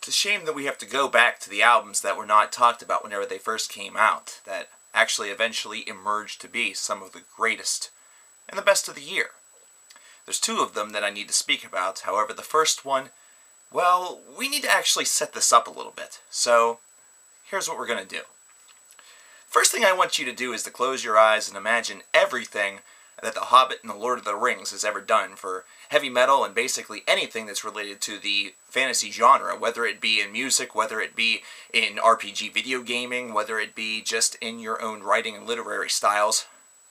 It's a shame that we have to go back to the albums that were not talked about whenever they first came out, that actually eventually emerged to be some of the greatest and the best of the year. There's two of them that I need to speak about. However, the first one, well, we need to actually set this up a little bit. So, here's what we're going to do. First thing I want you to do is to close your eyes and imagine everything that The Hobbit and The Lord of the Rings has ever done for heavy metal and basically anything that's related to the fantasy genre, whether it be in music, whether it be in RPG video gaming, whether it be just in your own writing and literary styles,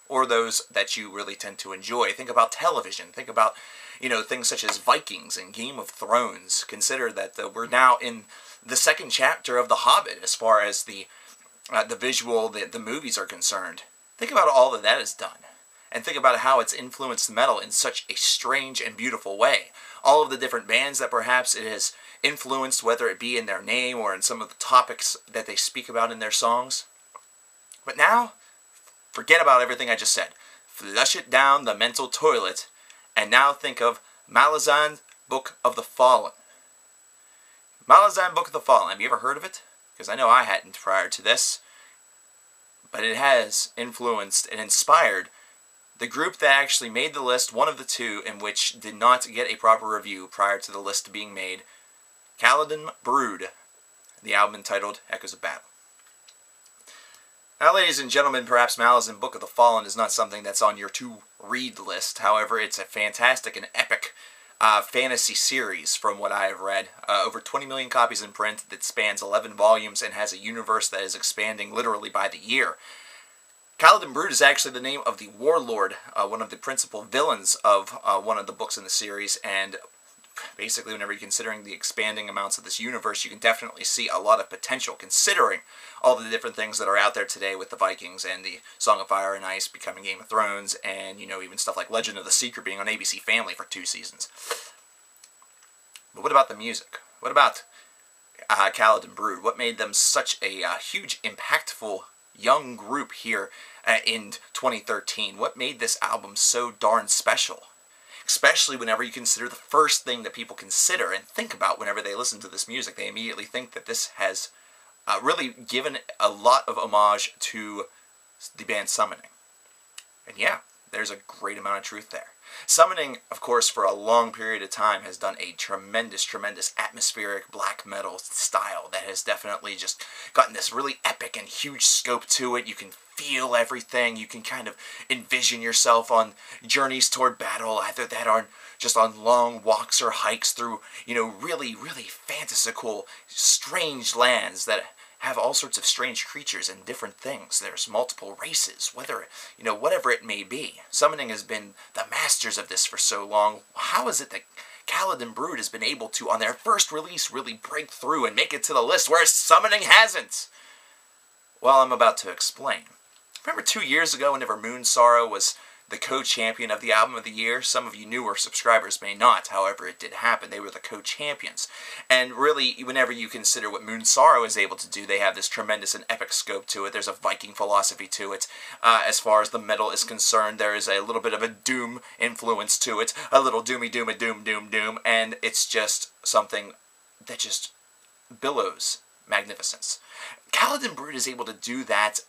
or those that you really tend to enjoy. Think about television. Think about, things such as Vikings and Game of Thrones. Consider that we're now in the second chapter of The Hobbit as far as the visual, the movies are concerned. Think about all that has done. And think about how it's influenced metal in such a strange and beautiful way. All of the different bands that perhaps it has influenced, whether it be in their name or in some of the topics that they speak about in their songs. But now, forget about everything I just said. Flush it down the mental toilet, and now think of Malazan Book of the Fallen. Malazan Book of the Fallen, have you ever heard of it? Because I know I hadn't prior to this. But it has influenced and inspired the group that actually made the list, one of the two in which did not get a proper review prior to the list being made, Caladan Brood, the album entitled Echoes of Battle. Now, ladies and gentlemen, perhaps Malazan Book of the Fallen is not something that's on your to-read list. However, it's a fantastic and epic fantasy series from what I have read. Over 20 million copies in print that spans 11 volumes and has a universe that is expanding literally by the year. Caladan Brood is actually the name of the warlord, one of the principal villains of one of the books in the series, and basically whenever you're considering the expanding amounts of this universe, you can definitely see a lot of potential, considering all the different things that are out there today with the Vikings and the Song of Fire and Ice becoming Game of Thrones, and, even stuff like Legend of the Seeker being on ABC Family for 2 seasons. But what about the music? What about Caladan Brood? What made them such a huge, impactful young group here in 2013? What made this album so darn special? Especially whenever you consider the first thing that people consider and think about whenever they listen to this music. They immediately think that this has really given a lot of homage to the band Summoning. And yeah, there's a great amount of truth there. Summoning, of course, for a long period of time has done a tremendous, tremendous atmospheric black metal style that has definitely just gotten this really epic and huge scope to it. You can feel everything. You can kind of envision yourself on journeys toward battle, either that or just on long walks or hikes through, really, really fantastical, strange lands that have all sorts of strange creatures and different things. There's multiple races, whether, whatever it may be. Summoning has been the masters of this for so long. How is it that Caladan Brood has been able to, on their first release, really break through and make it to the list, whereas Summoning hasn't? Well, I'm about to explain. Remember 2 years ago whenever Moonsorrow was the co-champion of the Album of the Year? Some of you newer subscribers may not, however, it did happen. They were the co-champions. And really, whenever you consider what Moonsorrow is able to do, they have this tremendous and epic scope to it. There's a Viking philosophy to it. As far as the metal is concerned, there is a little bit of a doom influence to it. A little doomy doom, a doom, doom, doom. And it's just something that just billows magnificence. Caladan Brood is able to do that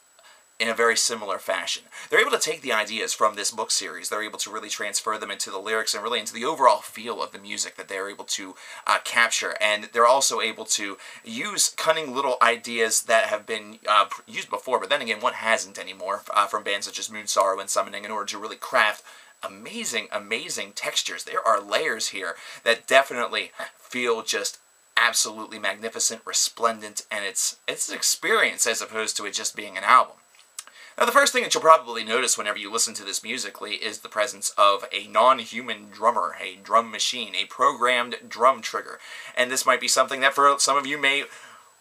in a very similar fashion. They're able to take the ideas from this book series, they're able to really transfer them into the lyrics and really into the overall feel of the music that they're able to capture, and they're also able to use cunning little ideas that have been used before, but then again, one hasn't anymore, from bands such as Moonsorrow and Summoning, in order to really craft amazing, amazing textures. There are layers here that definitely feel just absolutely magnificent, resplendent, and it's an experience as opposed to it just being an album. Now, the first thing that you'll probably notice whenever you listen to this musically is the presence of a non-human drummer, a drum machine, a programmed drum trigger. And this might be something that for some of you may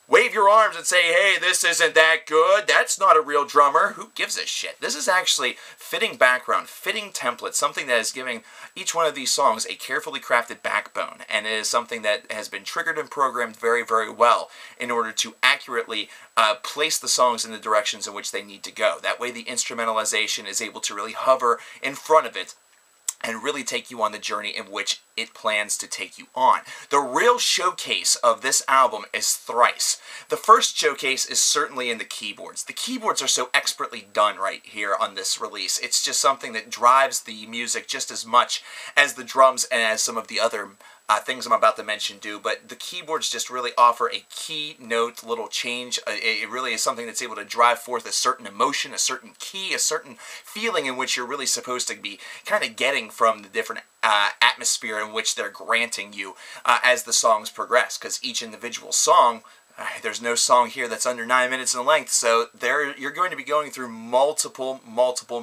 wave your arms and say, hey, this isn't that good, that's not a real drummer. Who gives a shit? This is actually fitting background, fitting template, something that is giving each one of these songs a carefully crafted backbone, and it is something that has been triggered and programmed very, very well in order to accurately place the songs in the directions in which they need to go. That way the instrumentalization is able to really hover in front of it and really take you on the journey in which it plans to take you on. The real showcase of this album is Thrice. The first showcase is certainly in the keyboards. The keyboards are so expertly done right here on this release. It's just something that drives the music just as much as the drums and as some of the other things I'm about to mention do, but the keyboards just really offer a keynote little change. It really is something that's able to drive forth a certain emotion, a certain key, a certain feeling in which you're really supposed to be kind of getting from the different atmosphere in which they're granting you as the songs progress, because each individual song, there's no song here that's under 9 minutes in length, so you're going to be going through multiple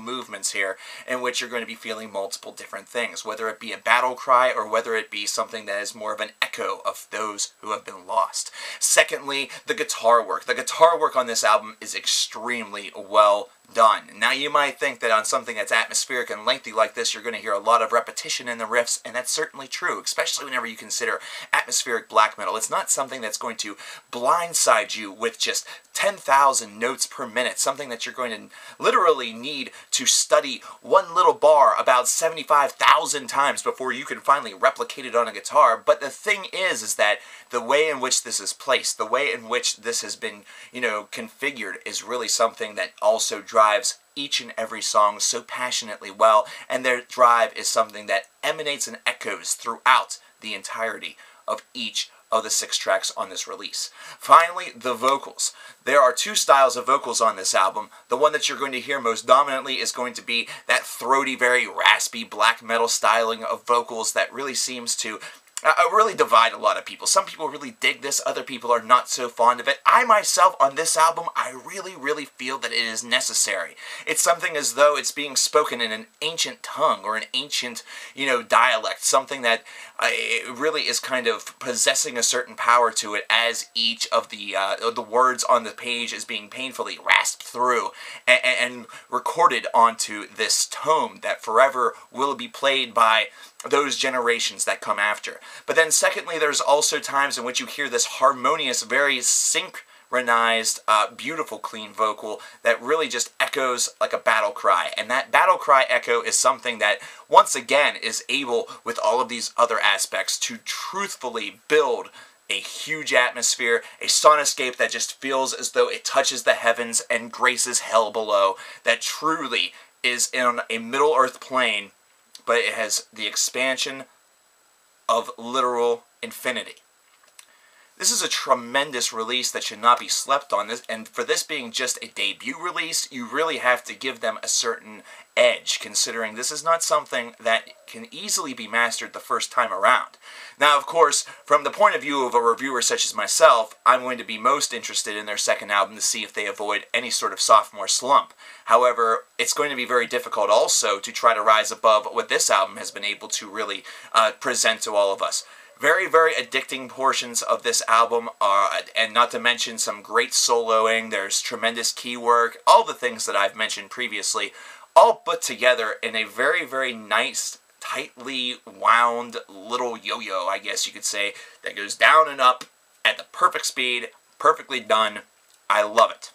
movements here in which you're going to be feeling multiple different things, whether it be a battle cry or whether it be something that is more of an echo of those who have been lost. Secondly, the guitar work. The guitar work on this album is extremely well done. Now you might think that on something that's atmospheric and lengthy like this, you're going to hear a lot of repetition in the riffs, and that's certainly true, especially whenever you consider atmospheric black metal. It's not something that's going to blindside you with just 10,000 notes per minute, something that you're going to literally need to study one little bar about 75,000 times before you can finally replicate it on a guitar. But the thing is that the way in which this is placed, the way in which this has been, configured is really something that also drives each and every song so passionately well, and their drive is something that emanates and echoes throughout the entirety of each of the 6 tracks on this release. Finally, the vocals. There are 2 styles of vocals on this album. The one that you're going to hear most dominantly is going to be that throaty, very raspy black metal styling of vocals that really seems to really divide a lot of people. Some people really dig this, other people are not so fond of it. I myself, on this album, I really feel that it is necessary. It's something as though it's being spoken in an ancient tongue or an ancient, dialect, something that really is kind of possessing a certain power to it as each of the words on the page is being painfully rasped through and recorded onto this tome that forever will be played by those generations that come after. But then secondly, there's also times in which you hear this harmonious, very synchronized, beautiful, clean vocal that really just echoes like a battle cry. And that battle cry echo is something that, once again, is able, with all of these other aspects, to truthfully build a huge atmosphere, a sonoscape that just feels as though it touches the heavens and graces hell below, that truly is in a Middle Earth plane, but it has the expansion of literal infinity. This is a tremendous release that should not be slept on, and for this being just a debut release, you really have to give them a certain edge, considering this is not something that can easily be mastered the first time around. Now, of course, from the point of view of a reviewer such as myself, I'm going to be most interested in their second album to see if they avoid any sort of sophomore slump. However, it's going to be very difficult also to try to rise above what this album has been able to really present to all of us. Very addicting portions of this album are, and not to mention some great soloing, there's tremendous key work, all the things that I've mentioned previously, all put together in a very nice, tightly wound little yo-yo, I guess you could say, that goes down and up at the perfect speed, perfectly done. I love it.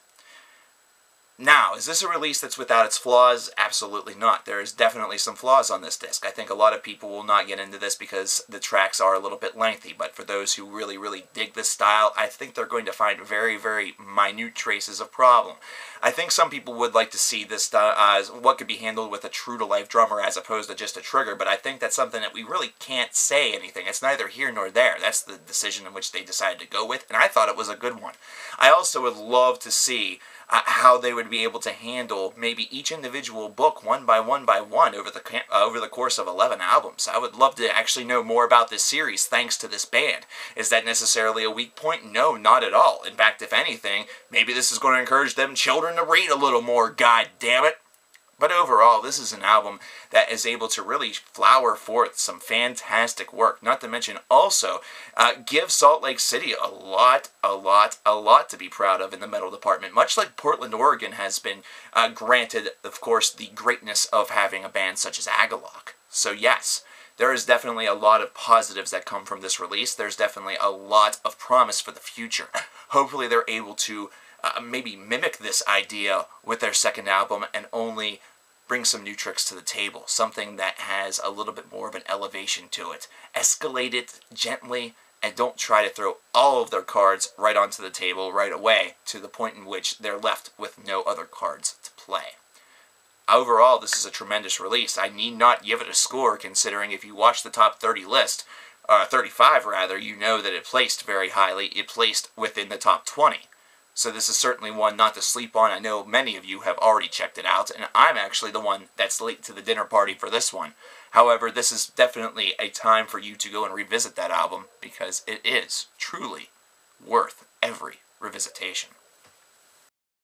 Now, is this a release that's without its flaws? Absolutely not. There is definitely some flaws on this disc. I think a lot of people will not get into this because the tracks are a little bit lengthy, but for those who really dig this style, I think they're going to find very minute traces of problem. I think some people would like to see this as what could be handled with a true-to-life drummer as opposed to just a trigger, but I think that's something that we really can't say anything. It's neither here nor there. That's the decision in which they decided to go with, and I thought it was a good one. I also would love to see how they would be able to handle maybe each individual book one by one over the course of 11 albums. I would love to actually know more about this series thanks to this band. Is that necessarily a weak point? No, not at all. In fact, if anything, maybe this is going to encourage them children to read a little more, god damn it. But overall, this is an album that is able to really flower forth some fantastic work. Not to mention also give Salt Lake City a lot to be proud of in the metal department. Much like Portland, Oregon has been granted, of course, the greatness of having a band such as Agalloch. So yes, there is definitely a lot of positives that come from this release. There's definitely a lot of promise for the future. Hopefully they're able to maybe mimic this idea with their second album and only bring some new tricks to the table, something that has a little bit more of an elevation to it. Escalate it gently, and don't try to throw all of their cards right onto the table right away to the point in which they're left with no other cards to play. Overall, this is a tremendous release. I need not give it a score, considering if you watch the top 30 list, 35 rather, you know that it placed very highly. It placed within the top 20. So this is certainly one not to sleep on. I know many of you have already checked it out, and I'm actually the one that's late to the dinner party for this one. However, this is definitely a time for you to go and revisit that album, because it is truly worth every revisitation.